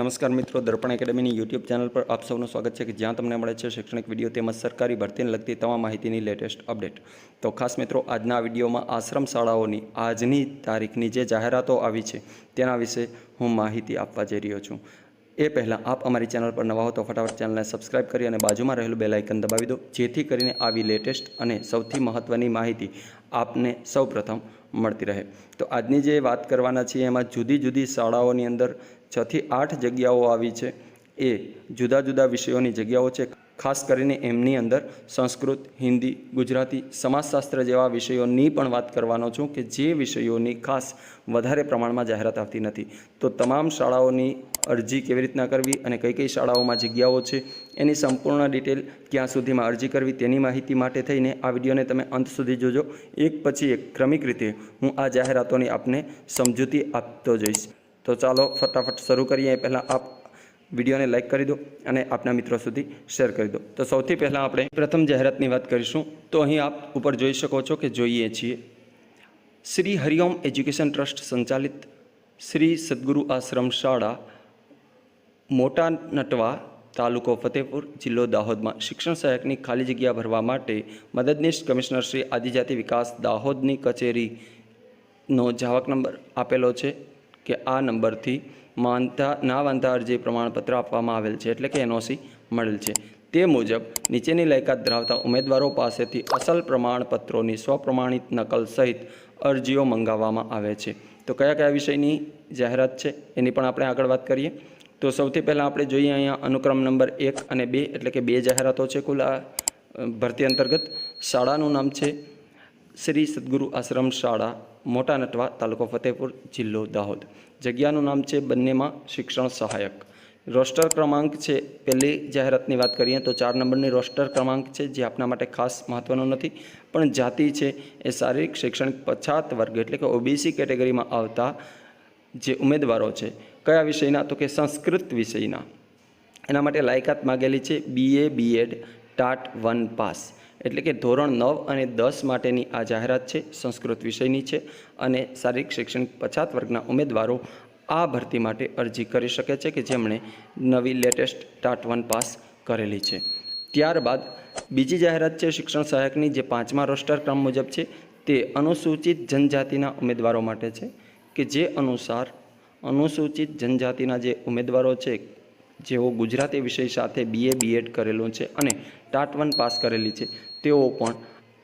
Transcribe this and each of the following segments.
નમસ્કાર મિત્રો, દર્પણ એકેડમીની YouTube channel પર આપ સૌનું સ્વાગત છે કે જ્યાં તમને મળે છે શૈક્ષણિક વિડીયો તેમજ સરકારી ભરતીને લગતી તમામ માહિતીની લેટેસ્ટ અપડેટ। તો ખાસ મિત્રો, આજના વિડીયોમાં આશ્રમ શાળાઓની આજની તારીખની જે જાહેરાતો આવી છે તેના વિશે હું માહિતી આપવા જઈ રહ્યો છું। એ પહેલાં આપ અમારી ચેનલ પર નવા હો તો ફટાફટ ચેનલને સબસ્ક્રાઇબ કરી અને બાજુમાં રહેલું બેલ આઇકન દબાવી દો, જેથી કરીને આવી લેટેસ્ટ અને સૌથી મહત્ત્વની માહિતી આપને સૌપ્રથમ મળતી રહે। તો આજની જે વાત કરવાના છીએ એમાં જુદી જુદી શાળાઓની અંદર 6 થી 8 જગ્યાઓ આવી છે। એ જુદા જુદા વિષયોની જગ્યાઓ છે। ખાસ કરીને એમની અંદર સંસ્કૃત, હિન્દી, ગુજરાતી, સમાજશાસ્ત્ર જેવા વિષયોની પણ વાત કરવાનો છું કે જે વિષયોની ખાસ વધારે પ્રમાણમાં જાહેરાત આવતી નથી। તો તમામ શાળાઓની અરજી કેવી રીતના કરવી અને કઈ કઈ શાળાઓમાં જગ્યાઓ છે એની સંપૂર્ણ ડિટેલ, ક્યાં સુધીમાં અરજી કરવી તેની માહિતી માટે થઈને આ વિડીયોને તમે અંત સુધી જોજો। એક પછી એક ક્રમિક રીતે હું આ જાહેરાતોની આપને સમજૂતી આપતો જઈશ। તો ચાલો ફટાફટ શરૂ કરીએ। એ પહેલાં આપ વિડીયોને લાઇક કરી દો અને આપના મિત્રો સુધી શેર કરી દો। તો સૌથી પહેલાં આપણે પ્રથમ જાહેરાતની વાત કરીશું। તો અહીં આપ ઉપર જોઈ શકો છો કે જોઈએ છીએ શ્રી હરિઓમ એજ્યુકેશન ટ્રસ્ટ સંચાલિત શ્રી સદગુરુ આશ્રમ શાળા મોટા નટવા, તાલુકો ફતેપુર, જિલ્લો દાહોદમાં શિક્ષણ સહાયકની ખાલી જગ્યા ભરવા માટે મદદનીશ કમિશનર શ્રી આદિજાતિ વિકાસ દાહોદની કચેરીનો જાવક નંબર આપેલો છે કે આ નંબરથી વાંધા અરજી પ્રમાણપત્ર આપવામાં આવેલ છે, એટલે કે એનઓસી મળેલ છે। તે મુજબ નીચેની લાયકાત ધરાવતા ઉમેદવારો પાસેથી અસલ પ્રમાણપત્રોની સ્વપ્રમાણિત નકલ સહિત અરજીઓ મંગાવવામાં આવે છે। તો કયા કયા વિષયની જાહેરાત છે એની પણ આપણે આગળ વાત કરીએ। તો સૌથી પહેલાં આપણે જોઈએ અહીંયા અનુક્રમ નંબર 1 અને 2, એટલે કે 2 જાહેરાતો છે કુલ આ ભરતી અંતર્ગત। શાળાનું નામ છે શ્રી સદગુરુ આશ્રમ શાળા મોટા નટવા, તાલુકો ફતેપુર, જિલ્લો દાહોદ। જગ્યાનું નામ છે બંનેમાં શિક્ષણ સહાયક। રોસ્ટર ક્રમાંક છે, પહેલી જાહેરાતની વાત કરીએ તો 4 નંબરની રોસ્ટર ક્રમાંક છે, જે આપના માટે ખાસ મહત્ત્વનું નથી, પણ જાતિ છે એ શારીરિક શૈક્ષણિક પછાત વર્ગ એટલે કે ઓબીસી કેટેગરીમાં આવતા જે ઉમેદવારો છે કયા વિષયના, તો કે સંસ્કૃત વિષયના, એના માટે લાયકાત માગેલી છે BA BEd ટાટ 1 પાસ, એટલે કે ધોરણ 9 અને 10 માટેની આ જાહેરાત છે, સંસ્કૃત વિષયની છે અને શારીરિક શૈક્ષણિક પછાત વર્ગના ઉમેદવારો આ ભરતી માટે અરજી કરી શકે છે કે જેમણે નવી લેટેસ્ટ ટાટ 1 પાસ કરેલી છે। ત્યારબાદ બીજી જાહેરાત છે શિક્ષણ સહાયકની, જે 5મા રોસ્ટર ક્રમ મુજબ છે। તે અનુસૂચિત જનજાતિના ઉમેદવારો માટે છે કે જે અનુસાર અનુસૂચિત જનજાતિના જે ઉમેદવારો છે જેઓ ગુજરાતી વિષય સાથે BA BEd કરેલું છે અને ટાટ 1 પાસ કરેલી છે, તેઓ પણ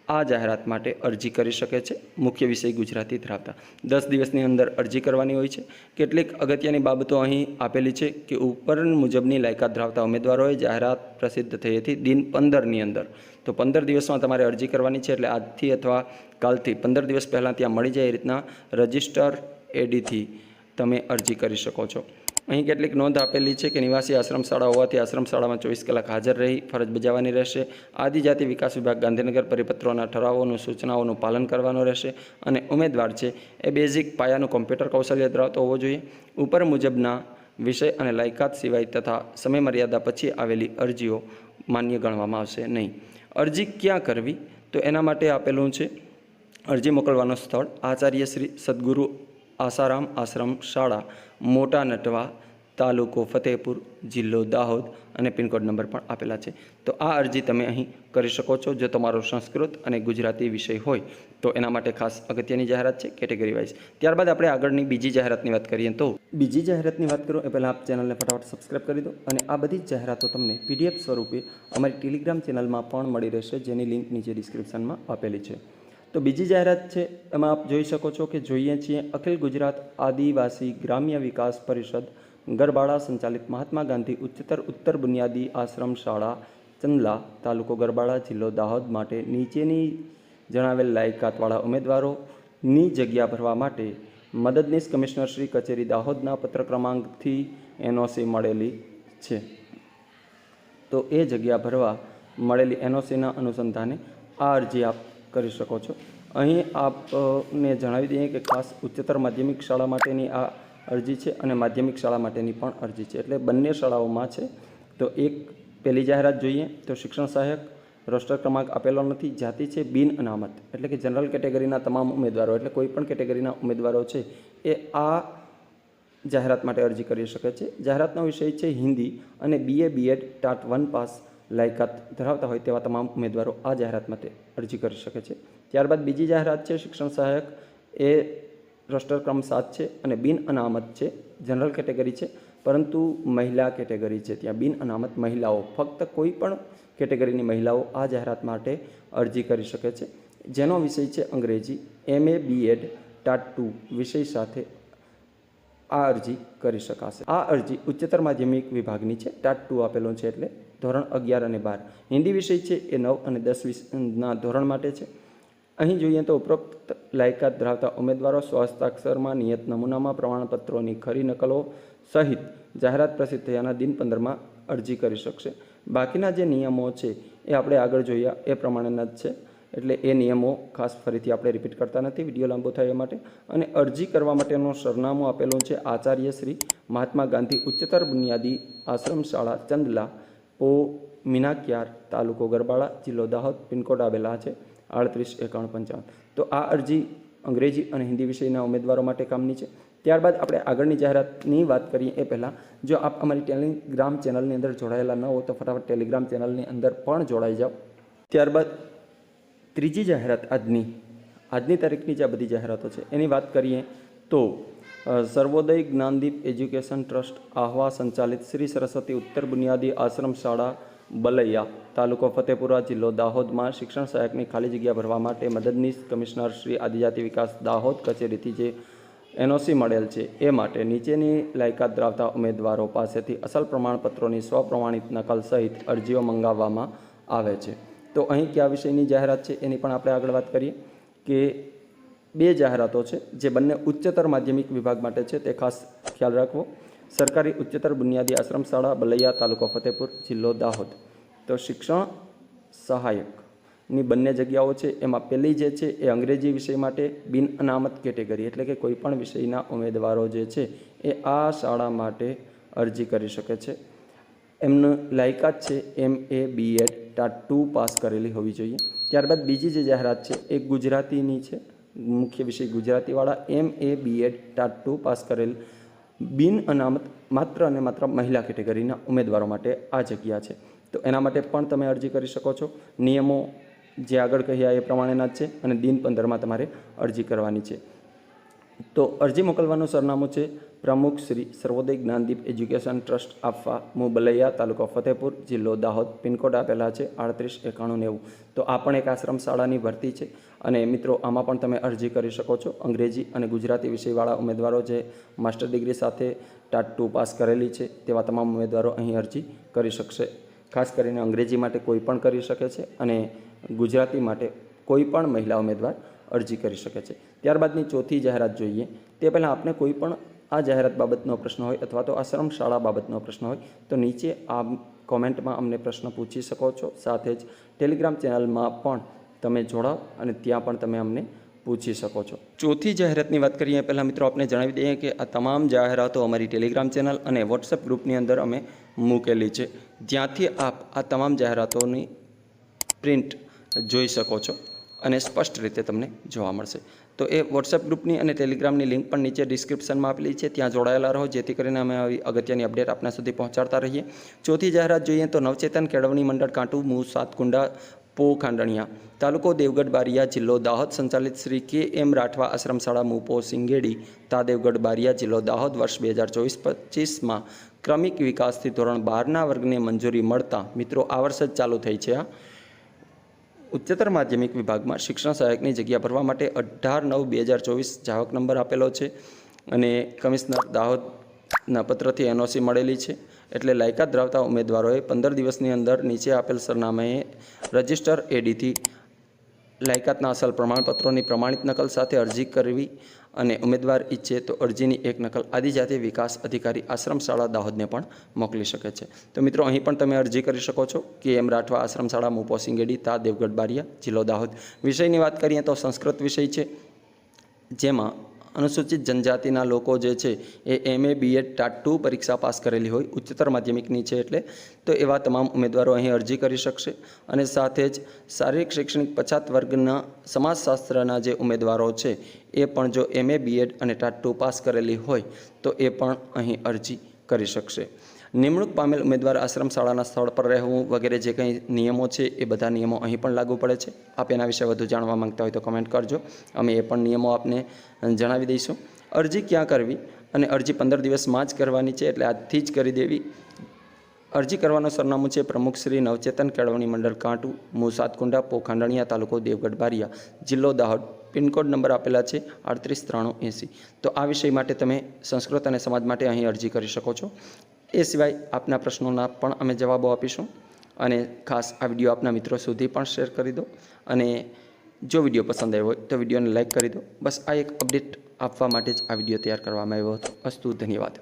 આ જાહેરાત માટે અરજી કરી શકે છે, મુખ્ય વિષય ગુજરાતી ધરાવતા। 10 દિવસની અંદર અરજી કરવાની હોય છે। કેટલીક અગત્યની બાબતો અહીં આપેલી છે કે ઉપર મુજબની લાયકાત ધરાવતા ઉમેદવારોએ જાહેરાત પ્રસિદ્ધ થઈ હતી દિન 15ની અંદર, તો 15 દિવસમાં તમારે અરજી કરવાની છે, એટલે આજથી અથવા કાલથી 15 દિવસ પહેલાં ત્યાં મળી જાય એ રીતના રજિસ્ટર એડીથી તમે અરજી કરી શકો છો। અહીં કેટલીક નોંધ આપેલી છે કે નિવાસી આશ્રમ શાળા હોવાથી આશ્રમ શાળામાં 24 કલાક હાજર રહી ફરજ બજાવવાની રહેશે। આદિજાતિ વિકાસ વિભાગ ગાંધીનગર પરિપત્રોના ઠરાવોનું સૂચનાઓનું પાલન કરવાનું રહેશે અને ઉમેદવાર છે એ બેઝિક પાયાનું કોમ્પ્યુટર કૌશલ્ય ધરાવતો હોવો જોઈએ। ઉપર મુજબના વિષય અને લાયકાત સિવાય તથા સમયમર્યાદા પછી આવેલી અરજીઓ માન્ય ગણવામાં આવશે નહીં। અરજી ક્યાં કરવી, તો એના માટે આપેલું છે અરજી મોકલવાનું સ્થળ આચાર્ય શ્રી સદગુરુ આસારામ આશ્રમ શાળા મોટા નટવા, તાલુકો ફતેપુર, જિલ્લો દાહોદ અને પિનકોડ નંબર પણ આપેલા છે। તો આ અરજી તમે અહીં કરી શકો છો જો તમારો સંસ્કૃત અને ગુજરાતી વિષય હોય તો એના માટે ખાસ અગત્યની જાહેરાત છે કેટેગરી વાઇઝ। ત્યારબાદ આપણે આગળની બીજી જાહેરાતની વાત કરીએ તો બીજી જાહેરાતની વાત કરું એ પહેલાં આપ ચેનલને ફટાફટ સબસ્ક્રાઇબ કરી દો અને આ બધી જ જાહેરાતો તમને PDF સ્વરૂપે અમારી ટેલિગ્રામ ચેનલમાં પણ મળી રહેશે, જેની લિંક નીચે ડિસ્ક્રિપ્શનમાં આપેલી છે। તો બીજી જાહેરાત છે એમાં આપ જોઈ શકો છો કે જોઈએ છીએ અખિલ ગુજરાત આદિવાસી ગ્રામ્ય વિકાસ પરિષદ ગરબાડા સંચાલિત મહાત્મા ગાંધી ઉચ્ચતર ઉત્તર બુનિયાદી આશ્રમ શાળા ચંદલા, તાલુકો ગરબાડા, જિલ્લો દાહોદ માટે નીચેની જણાવેલ લાયકાતવાળા ઉમેદવારોની જગ્યા ભરવા માટે મદદનીશ કમિશનર શ્રી કચેરી દાહોદના પત્ર ક્રમાંકથી એનઓસી મળેલી છે। તો એ જગ્યા ભરવા મળેલી એનઓસીના અનુસંધાને આ અરજી આપ કરી શકો છો। અહીં આપને જણાવી દઈએ કે ખાસ ઉચ્ચતર માધ્યમિક શાળા માટેની આ અરજી છે અને માધ્યમિક શાળા માટેની પણ અરજી છે, એટલે બંને શાળાઓમાં છે। તો એક પહેલી જાહેરાત જોઈએ તો શિક્ષણ સહાયક, રોસ્ટર ક્રમાંક આપેલો નથી, જાતિ છે બિન અનામત, એટલે કે જનરલ કેટેગરીના તમામ ઉમેદવારો, એટલે કોઈ પણ કેટેગરીના ઉમેદવારો છે એ આ જાહેરાત માટે અરજી કરી શકે છે. જાહેરાતનો વિષય છે હિન્દી અને BA BEd ટાટ 1 પાસ લાયકાત ધરાવતા હોય તેવા તમામ ઉમેદવારો આ જાહેરાત માટે અરજી કરી શકે છે. ત્યારબાદ બીજી જાહેરાત છે શિક્ષણ સહાયક. એ રોસ્ટર ક્રમ 7 છે અને બિન અનામત છે. જનરલ કેટેગરી છે પરંતુ મહિલા કેટેગરી છે. ત્યાં બિન અનામત મહિલાઓ, ફક્ત કોઈ પણ કેટેગરીની મહિલાઓ આ જાહેરાત માટે અરજી કરી શકે છે. જેનો વિષય છે અંગ્રેજી. MA BEd ટાટ 2 વિષય સાથે આ અરજી કરી શકાશે. આ અરજી ઉચ્ચતર માધ્યમિક વિભાગની છે. ટાટ 2 આપેલો છે એટલે ધોરણ 11 અને 12. હિન્દી વિષય છે એ 9 અને 10ના ધોરણ માટે છે. અહીં જોઈએ તો ઉપરોક્ત લાયકાત ધરાવતા ઉમેદવારો સ્વહસ્તાક્ષરમાં નિયત નમૂનામાં પ્રમાણપત્રોની ખરી નકલો સહિત જાહેરાત પ્રસિદ્ધ થયાના દિન 15માં અરજી કરી શકશે. બાકીના જે નિયમો છે એ આપણે આગળ જોયા એ પ્રમાણેના જ છે, એટલે એ નિયમો ખાસ ફરીથી આપણે રિપીટ કરતા નથી વિડીયો લાંબો થાય એ માટે. અને અરજી કરવા માટેનું સરનામું આપેલું છે આચાર્ય શ્રી મહાત્મા ગાંધી ઉચ્ચતર બુનિયાદી આશ્રમ શાળા ચંદલા, પો મીનાક્યાર, તાલુકો ગરબાડા, જિલ્લો દાહોદ, પિનકોડ આવેલા છે 389155. તો આ અરજી અંગ્રેજી અને હિન્દી વિષયના ઉમેદવારો માટે કામની છે. ત્યારબાદ આપણે આગળની જાહેરાતની વાત કરીએ એ પહેલાં, જો આપ અમારી ટેલિગ્રામ ચેનલની અંદર જોડાયેલા ન હો તો ફટાફટ ટેલિગ્રામ ચેનલની અંદર પણ જોડાઈ જાઓ. ત્યારબાદ ત્રીજી જાહેરાત આજની તારીખની જે આ બધી જાહેરાતો છે એની વાત કરીએ તો સર્વોદય જ્ઞાનદીપ એજ્યુકેશન ટ્રસ્ટ આહવા સંચાલિત શ્રી સરસ્વતી ઉત્તર બુનિયાદી આશ્રમ શાળા બલૈયા, તાલુકો ફતેપુરા, જિલ્લો દાહોદમાં શિક્ષણ સહાયકની ખાલી જગ્યા ભરવા માટે મદદનીશ કમિશનર શ્રી આદિજાતિ વિકાસ દાહોદ કચેરીથી જે NOC મળેલ છે એ માટે નીચેની લાયકાત ધરાવતા ઉમેદવારો પાસેથી અસલ પ્રમાણપત્રોની સ્વપ્રમાણિત નકલ સહિત અરજીઓ મંગાવવામાં આવે છે. તો અહીં કયા વિષયની જાહેરાત છે એની પણ આપણે આગળ વાત કરીએ કે 2 જાહેરાતો છે જે બંને ઉચ્ચતર માધ્યમિક વિભાગ માટે છે, તે ખાસ ખ્યાલ રાખવો. સરકારી ઉચ્ચતર બુનિયાદી આશ્રમ શાળા બલૈયા, તાલુકો ફતેપુર, જિલ્લો દાહોદ. તો શિક્ષણ સહાયકની બંને જગ્યાઓ છે. એમાં પહેલી જે છે એ અંગ્રેજી વિષય માટે બિન અનામત કેટેગરી, એટલે કે કોઈપણ વિષયના ઉમેદવારો જે છે એ આ શાળા માટે અરજી કરી શકે છે. એમનું લાયકાત છે MA BEd ટાટ 2 પાસ કરેલી હોવી જોઈએ. ત્યારબાદ બીજી જે જાહેરાત છે એ ગુજરાતીની છે. મુખ્ય વિષય ગુજરાતીવાળા MA BEd ટાટ 2 પાસ કરેલ બિન અનામત માત્ર અને માત્ર મહિલા કેટેગરીના ઉમેદવારો માટે આ જગ્યા છે. તો એના માટે પણ તમે અરજી કરી શકો છો. નિયમો જે આગળ કહ્યા એ પ્રમાણેના જ છે અને દિન 15માં તમારે અરજી કરવાની છે. તો અરજી મોકલવાનું સરનામું છે પ્રમુખ શ્રી સર્વોદય જ્ઞાનદીપ એજ્યુકેશન ટ્રસ્ટ આફવા, બલૈયા, તાલુકો ફતેપુર, જિલ્લો દાહોદ, પિનકોડ આપેલા છે 389190. તો આ પણ એક આશ્રમ શાળાની ભરતી છે અને મિત્રો આમાં પણ તમે અરજી કરી શકો છો. અંગ્રેજી અને ગુજરાતી વિષયવાળા ઉમેદવારો જે માસ્ટર ડિગ્રી સાથે ટાટ 2 પાસ કરેલી છે તેવા તમામ ઉમેદવારો અહીં અરજી કરી શકશે. ખાસ કરીને અંગ્રેજી માટે કોઈ પણ કરી શકે છે અને ગુજરાતી માટે કોઈ પણ મહિલા ઉમેદવાર અરજી કરી શકે છે. ત્યારબાદની ચોથી જાહેરાત જોઈએ તે પહેલાં આપને કોઈ પણ આ જાહેરાત બાબતનો પ્રશ્ન હોય અથવા તો આશ્રમ શાળા બાબતનો પ્રશ્ન હોય તો નીચે આ કોમેન્ટમાં અમને પ્રશ્ન પૂછી શકો છો. સાથે જ ટેલિગ્રામ ચેનલમાં પણ તમે જોડાઓ અને ત્યાં પણ તમે અમને પૂછી શકો છો. ચોથી જાહેરાતની વાત કરીએ પહેલાં મિત્રો આપને જણાવી દઈએ કે આ તમામ જાહેરાતો અમારી ટેલિગ્રામ ચેનલ અને વોટ્સએપ ગ્રુપની અંદર અમે મૂકેલી છે, જ્યાંથી આપ આ તમામ જાહેરાતોની પ્રિન્ટ જોઈ શકો છો અને સ્પષ્ટ રીતે તમને જોવા મળશે. તો એ વોટ્સએપ ગ્રુપની અને ટેલિગ્રામની લિંક પણ નીચે ડિસ્ક્રિપ્શનમાં આપેલી છે, ત્યાં જોડાયેલા રહો જેથી કરીને અમે આવી અગત્યની અપડેટ આપના સુધી પહોંચાડતા રહીએ. ચોથી જાહેરાત જોઈએ તો નવચેતન કેળવણી મંડળ કાંટુ મૂ સાતકુંડા, પો ખાંડણિયા, તાલુકો દેવગઢ બારિયા, જિલ્લો દાહોદ સંચાલિત શ્રી KM રાઠવા આશ્રમશાળા મૂપો સિંગેડી, તા દેવગઢ બારિયા, જિલ્લો દાહોદ વર્ષ 2024-25માં ક્રમિક વિકાસથી ધોરણ 12ના વર્ગને મંજૂરી મળતા મિત્રો આ વર્ષ જ ચાલુ થઈ છે. ઉચ્ચતર માધ્યમિક વિભાગમાં શિક્ષણ સહાયકની જગ્યા ભરવા માટે 18/9/2024 જાવક નંબર આપેલો છે અને કમિશનર દાહોદના પત્રથી NOC મળેલી છે. એટલે લાયકાત ધરાવતા ઉમેદવારોએ 15 દિવસની અંદર નીચે આપેલ સરનામાએ રજિસ્ટર ADથી લાયકાતના અસલ પ્રમાણપત્રોની પ્રમાણિત નકલ સાથે અરજી કરવી અને ઉમેદવાર ઈચ્છે તો અરજીની એક નકલ આદિજાતિ વિકાસ અધિકારી આશ્રમ શાળા દાહોદને પણ મોકલી શકે છે. તો મિત્રો અહીં પણ તમે અરજી કરી શકો છો. KM રાઠવા આશ્રમ શાળા મૂપો સિંગેડી, તા દેવગઢ બારિયા, જિલ્લો દાહોદ. વિષયની વાત કરીએ તો સંસ્કૃત વિષય છે, જેમાં અનુસૂચિત જનજાતિના લોકો જે છે એ MA BEd ટાટ 2 પરીક્ષા પાસ કરેલી હોય, ઉચ્ચતર માધ્યમિકની છે એટલે, તો એવા તમામ ઉમેદવારો અહીં અરજી કરી શકશે. અને સાથે જ શારીરિક શૈક્ષણિક પછાત વર્ગના સમાજશાસ્ત્રના જે ઉમેદવારો છે એ પણ જો MA BEd અને ટાટ 2 પાસ કરેલી હોય તો એ પણ અહીં અરજી કરી શકશે. નિમણૂક પામેલ ઉમેદવાર આશ્રમ શાળાના સ્થળ પર રહેવું વગેરે જે કંઈ નિયમો છે એ બધા નિયમો અહીં પણ લાગુ પડે છે. આપ એના વિશે વધુ જાણવા માંગતા હોય તો કમેન્ટ કરજો, અમે એ પણ નિયમો આપને જણાવી દઈશું. અરજી ક્યાં કરવી? અને અરજી 15 દિવસમાં જ કરવાની છે, એટલે આજથી જ કરી દેવી. અરજી કરવાનું સરનામું છે પ્રમુખ શ્રી નવચેતન કેળવણી મંડળ કાંટુ, મૂળ સાતકુંડા, પોખાંડણિયા, તાલુકો દેવગઢ બારિયા, જિલ્લો દાહોદ. પિનકોડ નંબર આપેલા છે 38380. તો આ વિષય માટે તમે સંસ્કૃત અને સમાજ માટે અહીં અરજી કરી શકો છો. એ સિવાય આપના પ્રશ્નોના પણ અમે જવાબો આપીશું. અને ખાસ આ વિડીયો આપના મિત્રો સુધી પણ શેર કરી દો. અને જો વિડીયો પસંદ આવ્યો હોય તો વિડીયોને લાઇક કરી દો. બસ આ એક અપડેટ આપવા માટે જ આ વિડીયો તૈયાર કરવામાં આવ્યો હતો. અસ્તુ, ધન્યવાદ.